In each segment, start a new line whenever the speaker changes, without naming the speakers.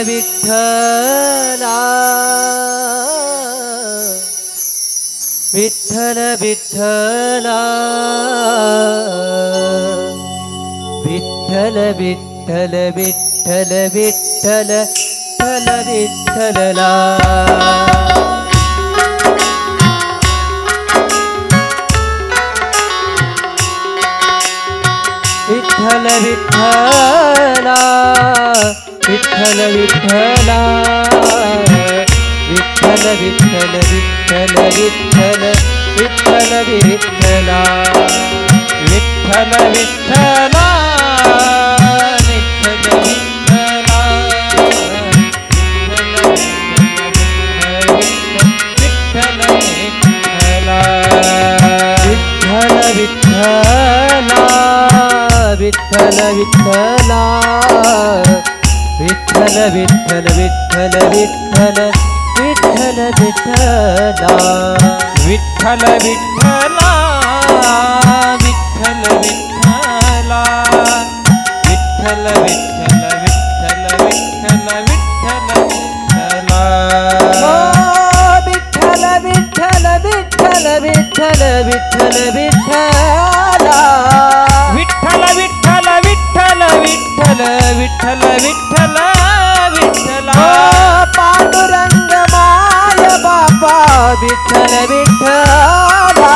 विठ्ठला विठ्ठल विठ्ठला विठ्ठल विठ्ठल विठ्ठल विठ्ठल विठ्ठल विठ्ठला विठ्ठल विठ्ठला विठ्ठल विठ्ठला विठ्ठल विठ्ठल विठ्ठल विठ्ठल विठ्ठल विठ्ठला विठ्ठल विठ्ठला विठ्ठल विठ्ठला विठ्ठल विठ्ठल विठ्ठल विठ्ठल विठ्ठल विठ्ठला विठ्ठल विठ्ठला विठ्ठल विठ्ठला विठ्ठल विठ्ठल विठ्ठल विठ्ठल विठ्ठल विठ्ठला विठ्ठल विठ्ठल विठ्ठल विठ्ठल विठ्ठला विठ्ठल विठ्ठल विठ्ठल विठ्ठल विठ्ठल विठ्ठल विठ्ठला पांडुरंग माय बापा विठ्ठल विठ्ठला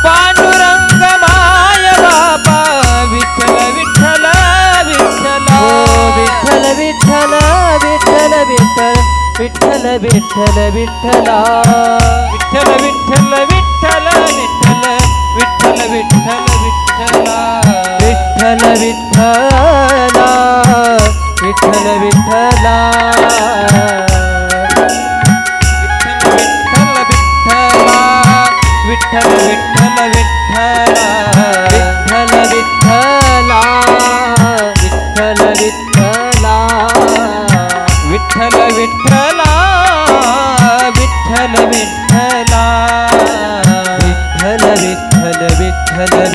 पांडुरंग माय बापा विठ्ठल विठ्ठल विठ्ठला विठ्ठल विठ्ठल विठ्ठल विठ्ठल विठ्ठल विठ्ठल विठ्ठला विठ्ठल विठ्ठल विठ्ठल विठ्ठल विठ्ठल विठ्ठल विठ्ठला विठ्ठल विठ्ठला विठ्ठल विठ्ठला विठ्ठल विठ्ठल विठ्ठल विठ्ठला विठ्ठल विठ्ठला विठ्ठल विठ्ठला विठ्ठल विठ्ठला